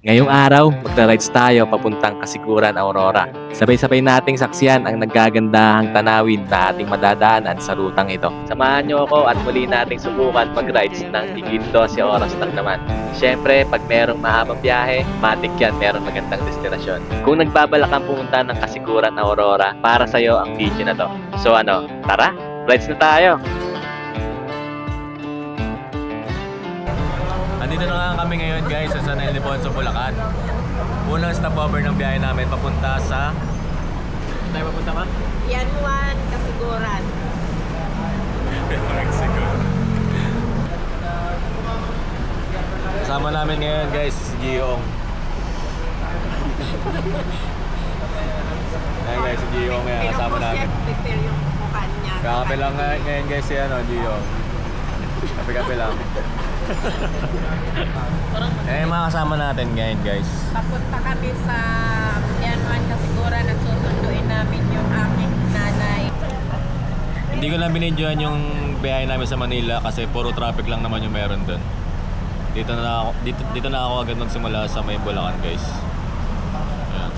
Ngayong araw, magra-rides tayo papuntang Kasiguran, Aurora. Sabay-sabay nating saksiyan ang nagagandahang tanawin na ating madadaanan sa rutang ito. Samahan niyo ako at muli nating subukan mag-rides ng higit 12 oras lang naman. Siyempre, pag merong mahabang biyahe, matik yan, merong magandang destinasyon. Kung nagbabalak kang pumunta ng Kasiguran, Aurora, para sa'yo ang video na to. So tara, rides na tayo! Andito na nga kami ngayon guys sa San Ildefonso, Bulacan. Unang stopover ng biyahe namin papunta sa... Saan tayo papunta ba? Yanuan, Kasiguran. Mexico. Kasama namin ngayon guys si Giyong. Ayan guys, si Giyong ngayon kasama namin. Prepare yung mukha niya. Kakape lang ngayon guys si Giyong. Kape-kape lang. Eh mga kasama natin ngayon guys. Papunta kami sa Yanuan, Kasiguran at susunduin namin yung aking nanay. Hindi ko lang binidyohan yung biyahe namin sa Manila kasi puro traffic lang naman yung meron doon. Dito na ako agad magsimula sa may Bulacan guys. Ayan.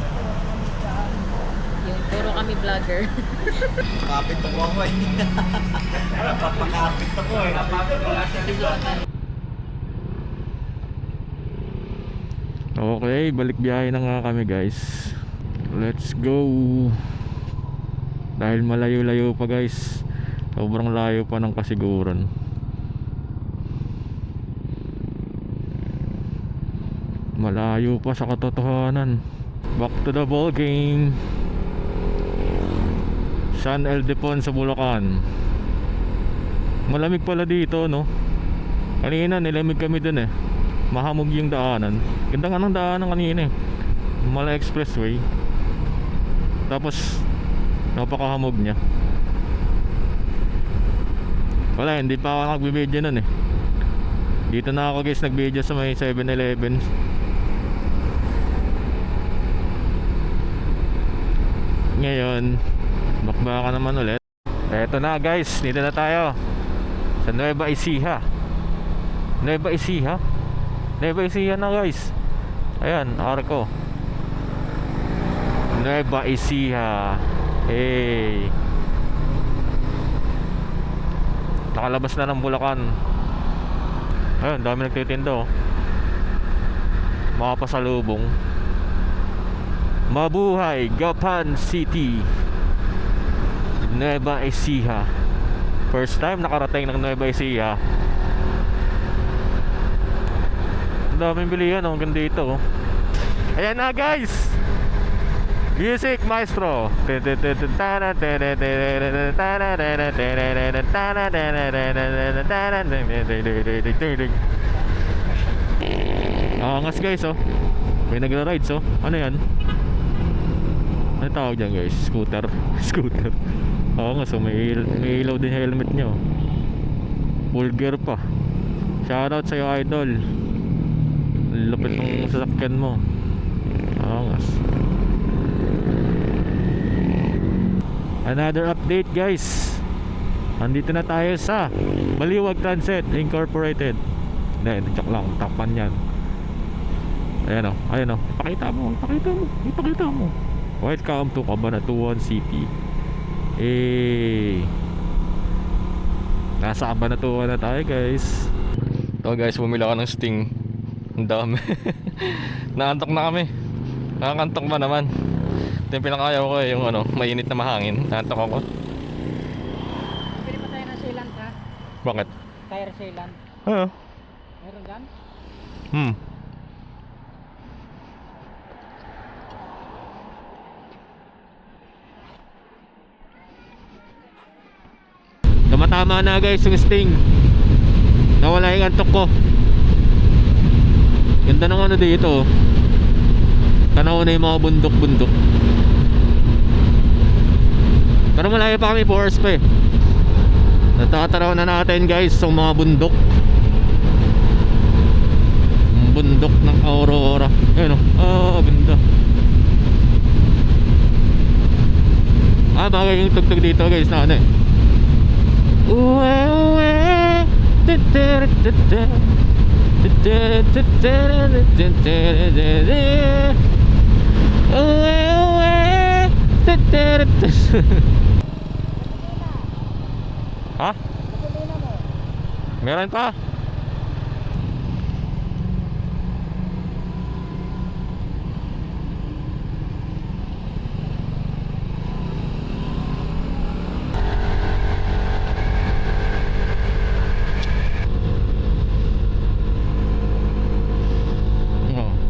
Yung puro kami vlogger. Kapit ako eh. Napapakapit ako eh. Okay, balik biyahe na nga kami guys. Let's go. Dahil malayo-layo pa guys. Sobrang layo pa ng Kasiguran. Malayo pa sa katotohanan. Back to the ball game. San Ildefonso, Bulacan. Malamig pala dito no. Kanina nilamig kami dun eh. Mahamog yung daanan. Ganda nga ng daanan kanina eh. Mala Expressway. Tapos napakahamog niya. Wala, hindi pa ako nagbibideo nun eh. Dito na ako guys nagbideo sa may 7-Eleven. Ngayon bakbaka naman ulit. Eto na guys, dito na tayo sa Nueva Ecija. Nueva Ecija na guys. Ayan, arko Nueva Ecija. Hey, nakalabas na ng Bulacan. Ayun, dami nagtitinda oh. Mga pasalubong. Mabuhay Gapan City, Nueva Ecija. First time nakarating ng Nueva Ecija. Ang daming bilihan oh, hanggang dito oh. Ayan na guys. Music maestro. Angas guys oh. May nagra-rides oh. Ano yan? Ano tawag dyan guys? Scooter. Scooter. Oo nga, so may ilaw din helmet nyo. Full gear pa. Shoutout sa'yo idol. Lapit ng sasakyan mo. Oo nga. Another update guys. Andito na tayo sa Baliwag Transit Incorporated. Hindi, joke lang, tapan yan. Ayan o, ayan o. Ipakita mo. Welcome to Cabanatuan City. Nasa Cabanatuan na tayo guys. Ito guys, bumili ako ng Sting. Ang dami. Nakantok na kami. Nakakantok ba naman? Ito yung pinakayaw ko eh, yung mainit na mahangin. Nakantok ako. Pwede pa tayo na Sealand ha? Bakit? Tire Sealand. Oo. Meron dyan? Tumatama na guys yung Sting. Nawala yung antok ko. Ganda ng dito. Tanaw na yung mga bundok-bundok. Pero malayo pa kami, 4 hours pa eh. Natatanaw na natin guys sa mga bundok. Bundok ng Aurora. Ayun oh, ganda. Bagay yung tugtog dito guys na ano eh. Uwe, uwe, Ha? Meron pa?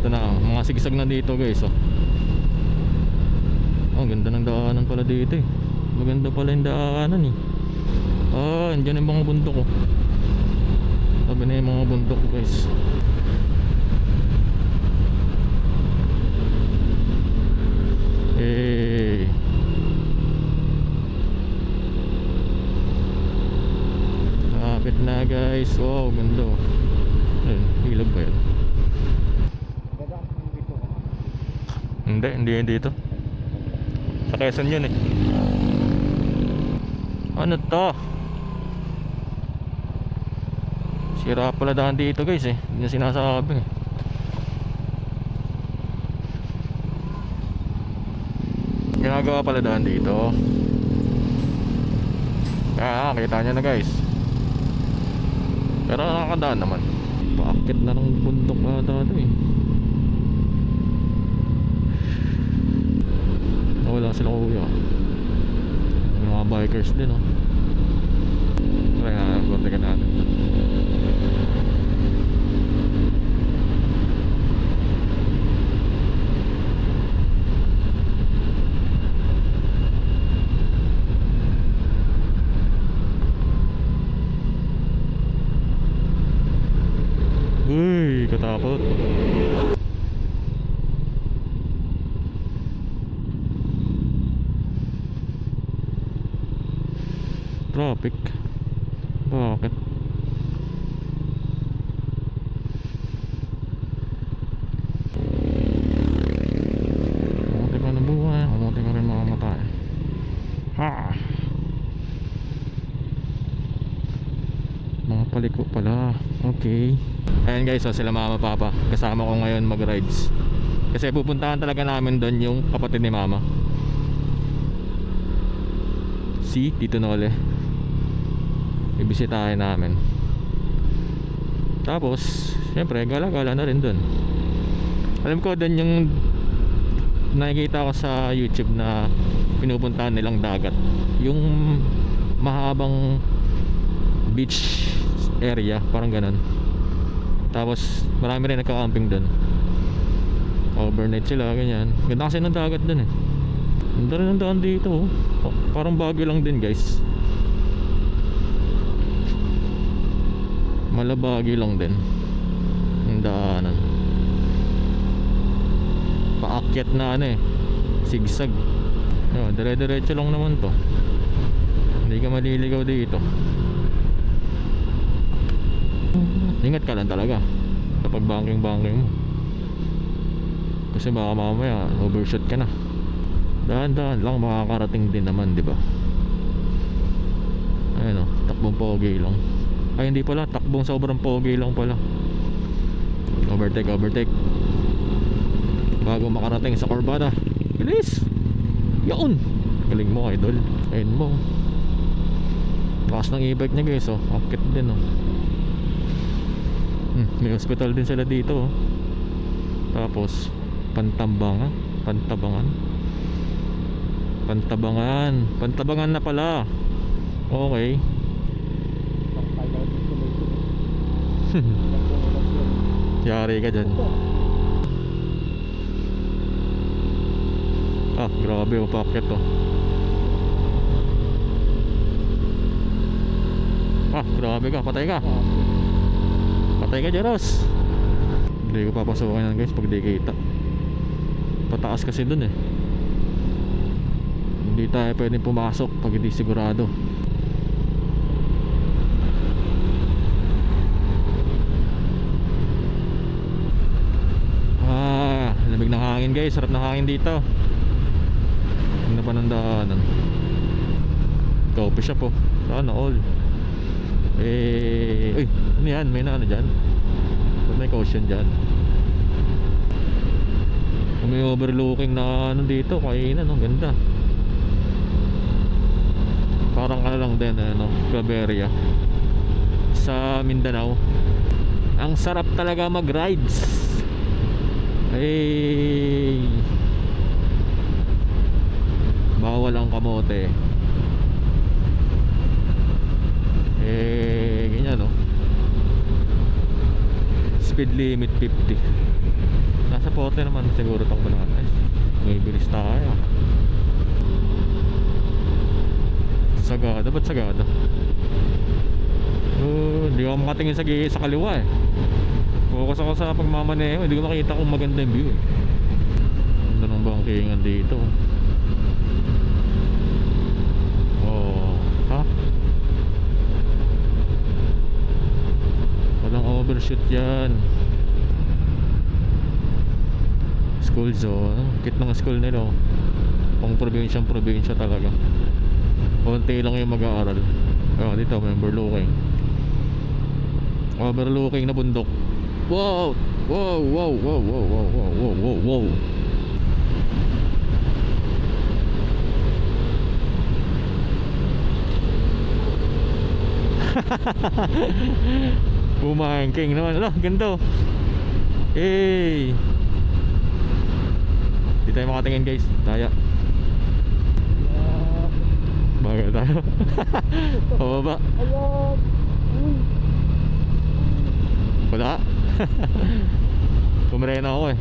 Ito na, mga sigsag na dito guys. Ang ganda ng daanan pala dito eh. Maganda pala yung daanan eh. Andyan yung mga bundok oh. Sabi na yung mga bundok guys. Lapit na guys. Wow, ganda oh. Ayun, ilog ba yun? Hindi dito. Sa Quezon yun eh. Ano to? Sira pala daan dito guys eh. Hindi na sinasabi eh. Ginagawa pala daan dito. Kita nyo na guys. Pero nakakadaan naman. Paakit na ng bundok ata ito eh. Wala sila kuya. May mga bikers din oh. Try na, kontakin natin. Uy, katapot. Traffic. Bakit? Kamuti ka na buhay. Kamuti ka rin makamatay. Ha! Mga paliko pala. Okay. Ayan guys, sila mama papa. Kasama ko ngayon mag-rides. Kasi pupuntahan talaga namin doon yung kapatid ni mama. Si Tito Nole. Ibisitahin namin. Tapos syempre gala-gala na rin dun. Alam ko dun yung nakikita ko sa YouTube na pinupuntahan nilang dagat. Yung mahabang beach area, parang ganun. Tapos marami rin nagka-camping dun. Overnight sila, ganyan. Ganda kasi ng dagat dun eh. Ganda rin ang daan dito oh. Parang bagyo lang din guys. Malabagi lang din ang daanan. Paakyat na ano eh, sigsag. Dire-diretso lang naman to. Hindi ka maliligaw dito. Ingat ka lang talaga kapag banking mo. Kasi baka mamaya overshoot ka na. Dahan-dahan lang, makakarating din naman, di ba? Ayun o, takbong pogi lang. Ay hindi pala, takbong sobrang pogi lang pala. Overtake bago makarating sa Corbada. Bilis! Yaon! Galing mo idol. Ayun mo. Lakas ng e-bike niya guys oh. Akit din oh. May hospital din sila dito oh. Tapos Pantabangan na pala. Okay. Yari ka dyan. Grabe oh, packet oh. Grabe ka, patay ka Jeros. Hindi ko papasukan yan guys pag di kita. Pataas kasi dun eh. Hindi tayo pwedeng pumasok pag hindi sigurado. Lamig ng hangin guys, sarap ng hangin dito. Ano pa ng daanan? Coffee shop oh. Sana all. Uy, ano yan? May na ano dyan? may caution dyan. May overlooking na ano dito, kainan, no? Ganda. Parang ano lang din, ano, Claveria sa Mindanao. Ang sarap talaga mag-rides. Hey, bawal ang kamote. Ganyan, no? Speed limit 50. Nasa pote naman siguro takbo natin. May bilis tayo. Sagada, ba't sagada? Hindi ako makatingin sa kaliwa eh. Focus ako sa pagmamaneho. Hindi ko makita kung maganda yung view eh. Ganda ng bangkingan dito. Oh, ha? Walang overshoot yan. School zone. Kit ng school nila oh. Pang probinsya talaga. Konti lang yung mag-aaral. Oh, dito may overlooking na bundok. Wow! Wow! Wow! Wow! Wow! Wow! Wow! Wow! Wow! Wow! Bumangking naman. Ano? Ganito. Hey! Di tayo makatingin guys. Daya. Bagal tayo. Pababa. Wala. Pumirena ako eh.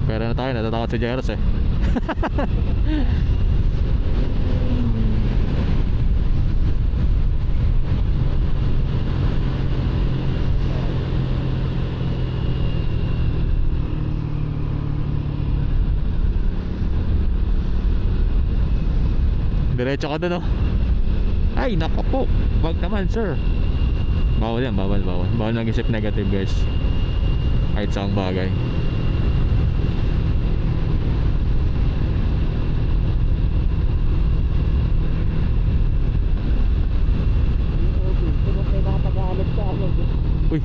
Pero na tayo, natatakot si Jeros eh. Diretso ka dun oh. Ay nako po, wag naman sir. Bawal yan, bawal nag-isip negative guys. Kahit saang bagay. Uy.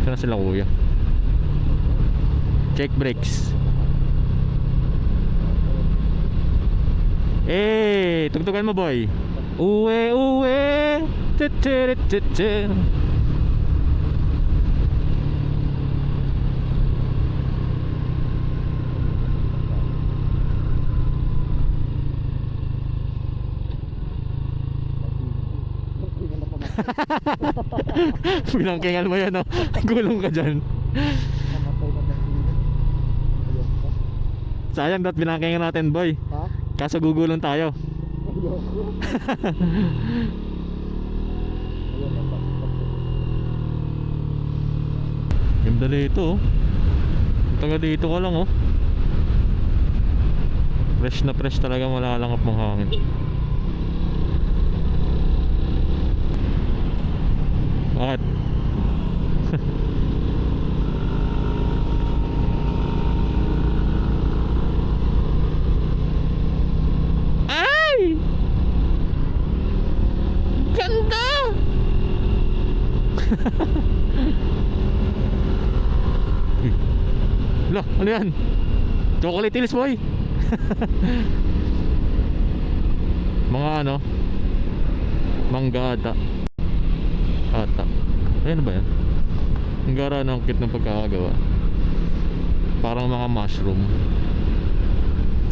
Saan na sila kuya? Check brakes. Tugtugan mo boy. Uwe uwe. Pinangkingan mo yan, no? Gulong ka dyan. Sayang dat pinangkingan natin, boy. Kaso gugulong tayo. Ganda dito, oh. Taga dito ka lang, oh. Fresh na fresh talaga, malalangap ng hangin. Bakit? Ay! Ganda! Lah, ano yan? Chocolate hills boy. Mga ano? Mangga ata. Ayun ba yan? Ang gara ng kit ng pagkakagawa. Parang mga mushroom.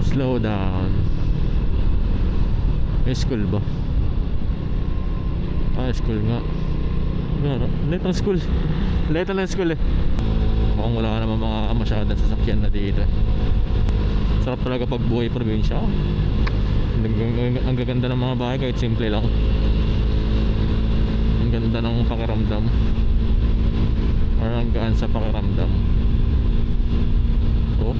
Slow down. May school ba? School nga. Late ang school. Late ang school eh. Mukhang wala naman mga masyadong sasakyan na dito. Sarap talaga pag buhay probinsya. Ang gaganda ng mga bahay kahit simple lang. Ang ganda ng pakiramdam. Parang gaan sa pakiramdam. Oh,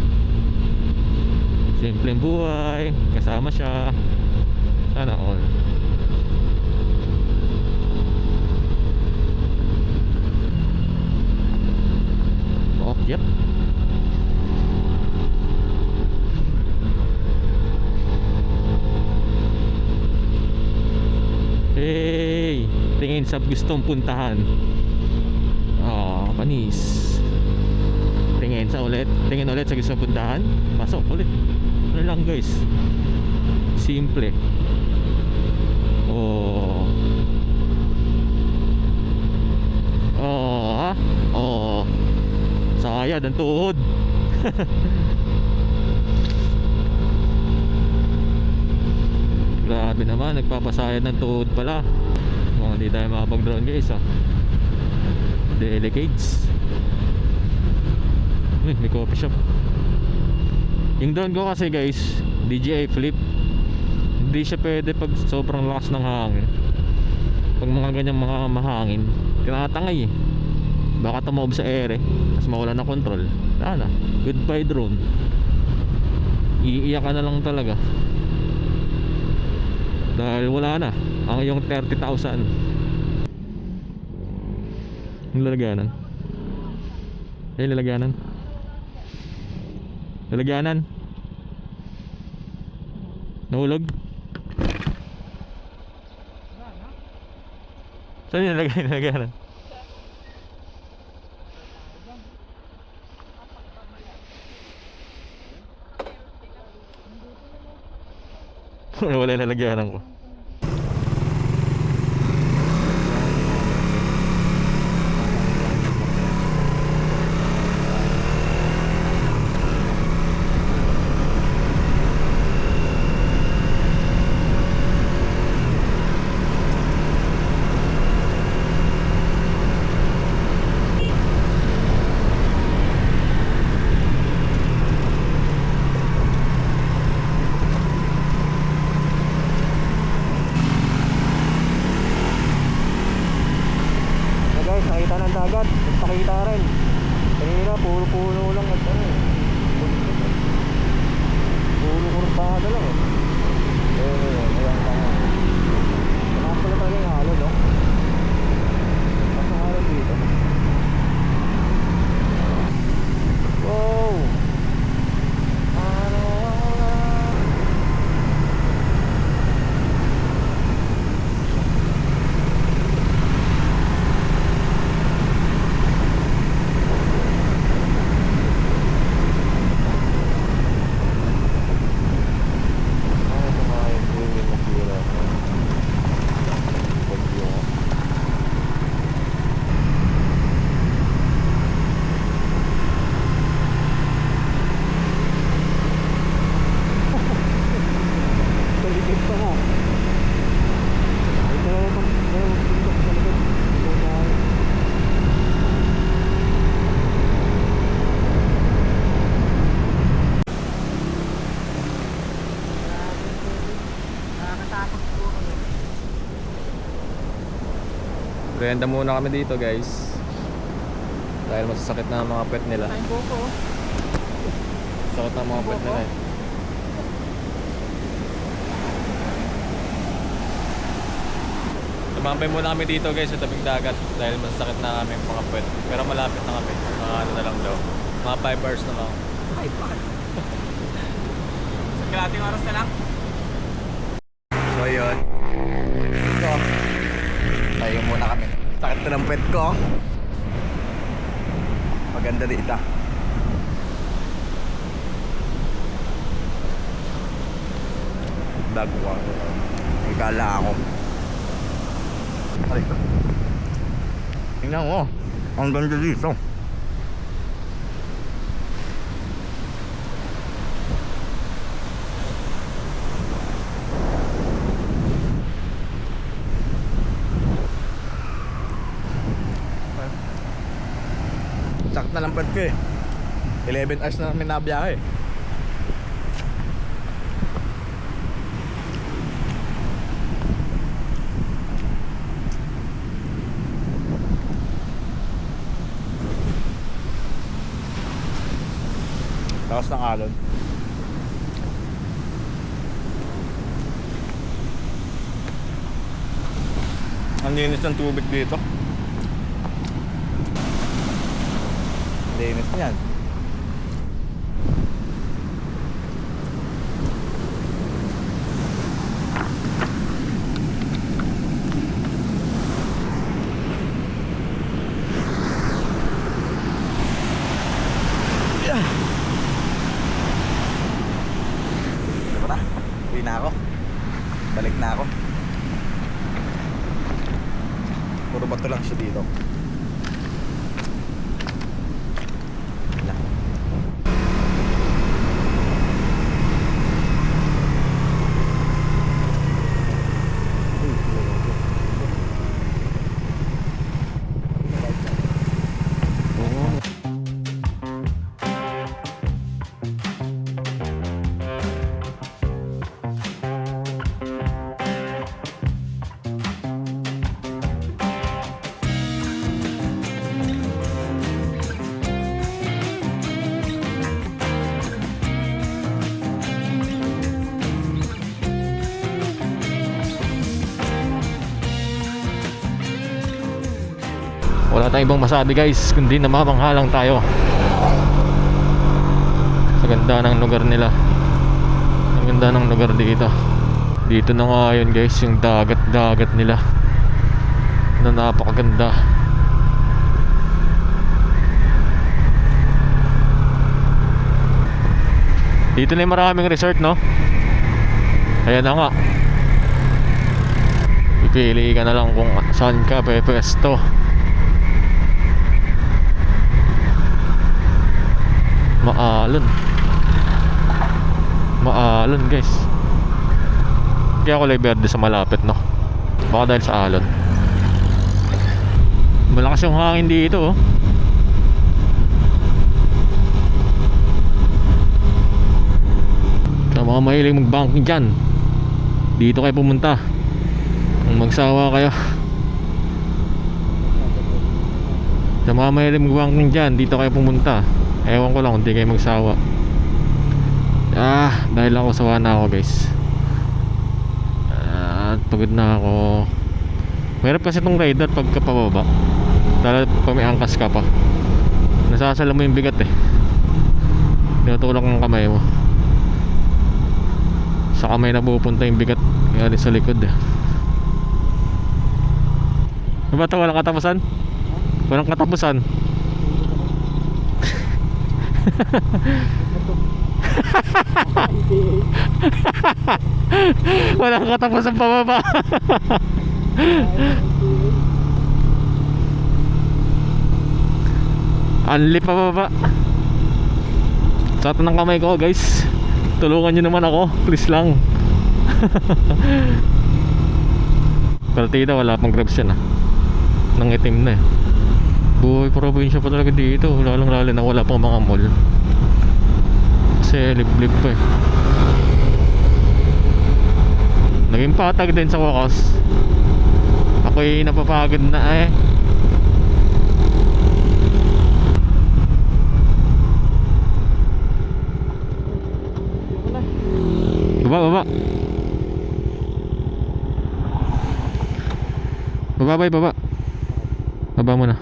simpleng buhay, kasama siya. Sana all. tingin sa gustong puntahan. Panis. Tingin ulit sa gustong puntahan. Pasok ulit. Ano lang guys, simple. Sayad ang tuhod. Grabe naman, nagpapasayad ng tuhod pala. Hindi tayo makapag-drone guys Delicates. May coffee shop. Yung drone ko kasi guys, DJI Flip. Hindi siya pwede pag sobrang lakas ng hangin. Pag mga ganyang mga mahangin, tinatangay baka tumob sa ere, tapos mawala ng control. Wala na, goodbye drone. Iiyak ka na lang talaga. Dahil wala na ang iyong 30,000. Yung lalagyanan. Lalagyanan. Nahulog. Saan yung lalagyanan? Wala yung lalagyanan ko. Nakita ng dagat, nagpakita rin. Kanina puro-puro lang at puro kurbada lang ayan pa nga. Takas pala talaga yung halo, no? Takas ng halo dito. Wow! Renda muna kami dito guys. Dahil masasakit na ang mga pet nila. Sakit na ang mga pet nila Tumambay muna kami dito guys sa tabing dagat. Dahil masasakit na kami mga pet. Pero malapit na kami. Mga ano na lang daw. Mga 5 hours na lang. 5 hours? Sa kalating oras na lang. So yun. Ito. Tayo muna kami. Sakit na ng pet ko. Maganda dito. Dagwa. Igala ako. Ay. Tingnan mo. Ang ganda dito. Sakit na lang pet ko 11 hours na namin nabiyahe. Takas ng alon. Ang linis ng tubig dito. Linis niyan. bato-bato lang siya dito. Wala tayong ibang masabi guys, kundi namamangha lang tayo sa ganda ng lugar nila. Ang ganda ng lugar dito. Dito na nga yun guys, yung dagat nila na napakaganda. Dito na yung maraming resort, no? Ayan na nga. Pipili ka na lang kung saan ka pwesto. Maalon guys. Kaya kulay berde sa malapit, no? Baka dahil sa alon. Malakas yung hangin dito, oh. Sa mga mahilig mag-banking dyan, dito kayo pumunta. Kung magsawa kayo, sa mga mahilig mag-banking dyan, dito kayo pumunta. Ewan ko lang kung di kayo magsawa. Dahil ako sawa na ako guys. At pagod na ako. Mahirap kasi itong rider pagka pababa. Lalo pag may angkas ka pa, nasasala mo yung bigat eh. Tinutulak ng kamay mo. Sa kamay na pupunta yung bigat, kaya sa likod eh. Diba ito walang katapusan? Walang katapusan. Walang katapusan pababa. Anli pababa. Satan ng kamay ko guys. Tulungan nyo naman ako, please lang. Partida wala pang grabs yan nang itim na eh. Buhay probinsya pa talaga dito. Lalong lalo na wala pang mga mall. Kasi liblib pa eh. Naging patag din sa wakas. Ako'y napapagod na eh. Baba. Baba mo na.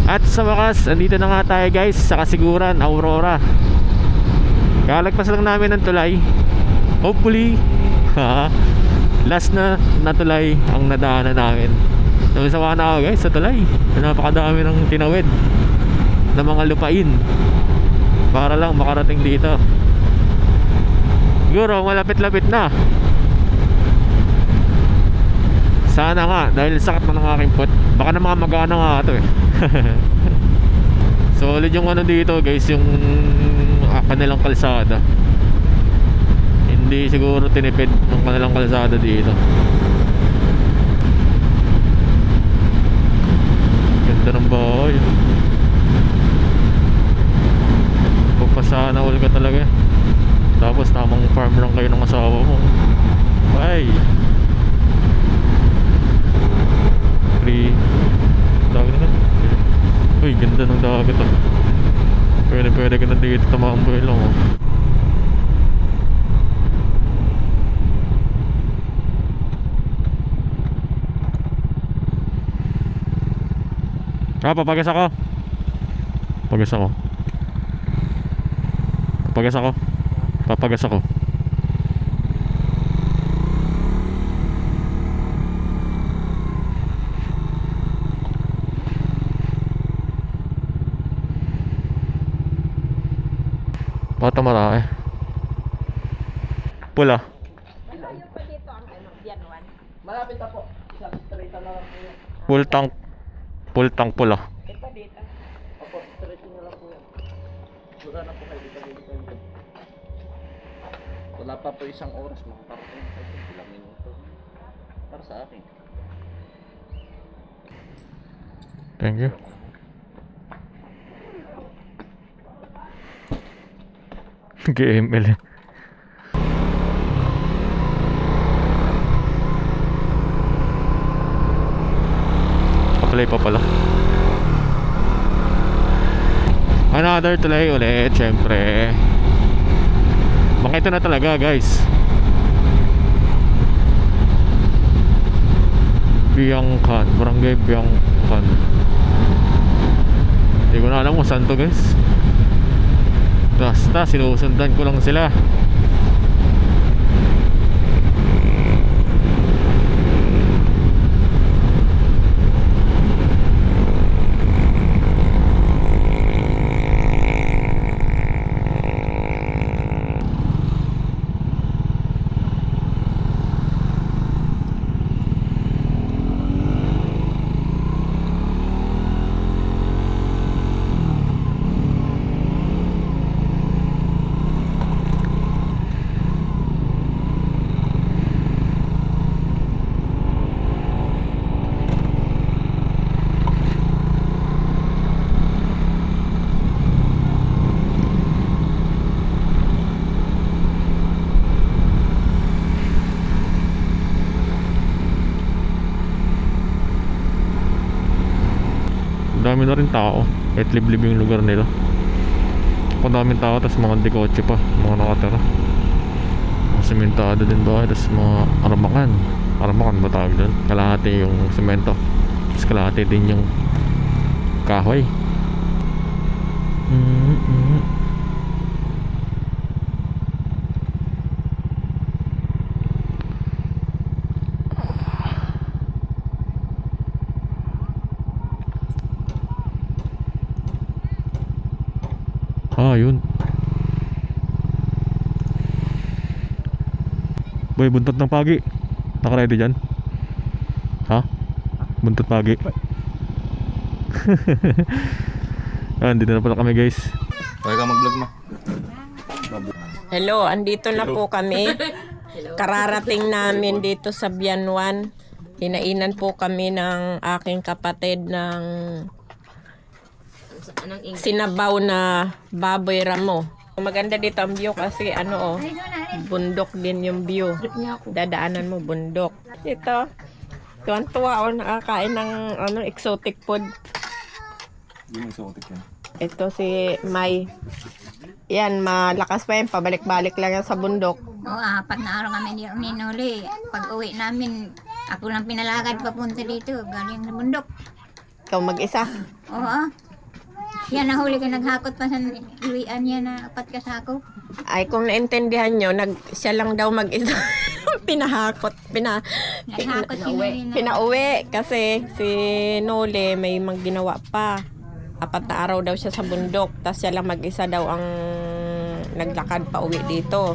At sa wakas, andito na nga tayo guys sa Kasiguran, Aurora. Kalagpas lang namin ng tulay. Hopefully last na tulay ang nadaanan namin. Nasawa na ako guys sa tulay. Napakadami ng tinawid na mga lupain para lang makarating dito. Siguro malapit-lapit na. Sana nga, dahil sakit na ng aking pot. Baka na mga magana nga ito eh. Solid yung ano dito guys, yung kanilang kalsada. Hindi siguro tinipid ng kanilang kalsada dito. Ganda ng bahay. Pagpasana all ka talaga. Tapos tamang farm lang kayo ng asawa mo. Ay, free dagat na. Uy, ganda ng dagat ah. Pwede ka na dito tumambay lang oh. Papagas ako. Papagas ako. Bata marami. Pula. Malayo pa dito ang ano, Bianuan. Malapit na po. Isang Full tank. Full tank pula. Ito dito. Opo, diretso na lang po yan. Wala na po kayo dito. Wala pa po isang oras, makakarating kayo sa ilang minuto. Para sa akin. Thank you. GML. Apply pa pala. Another tulay ulit, syempre. Baka ito na talaga, guys. Biangkan, Barangay Biangkan. Hindi ko na alam kung saan to, guys. Basta sinusundan ko lang sila. Dami na rin tao. Kahit liblib yung lugar nila. Kung daming tao, tapos mga dekotse pa, mga nakatira. Mga sementado din ba? Tapos mga aramakan. Aramakan ba tawag doon? Kalahati yung semento. Tapos kalahati din yung kahoy. Yun. Boy, buntot ng pagi. Naka-ready dyan? Ha? Buntot pagi. Dito na pala kami, guys. Okay ka mag-vlog mo. Hello, andito na po kami. Kararating namin dito sa Bianuan. Hinainan po kami ng aking kapatid ng sinabaw na baboy ramo. Maganda dito ang view kasi bundok din yung view. Dadaanan mo bundok. Ito, tuwan-tuwa nakakain ng exotic food. Yung exotic yan. Ito si May. Yan, malakas pa yan. Pabalik-balik lang yan sa bundok. Oo, 4 na araw kami ninuli. Pag uwi namin, ako lang pinalakad papunta dito, galing sa bundok. Ikaw mag-isa. Oo. Yan, nahuli ko, naghakot pa sa iwian niya na 4 kasako. Ay, kung naintindihan nyo, siya lang daw mag-isa. Pinahakot. Naghakot si Noli na. Pinauwi kasi si Nole may magginawa pa. 4 na araw daw siya sa bundok. Tapos siya lang mag-isa daw ang naglakad pa uwi dito.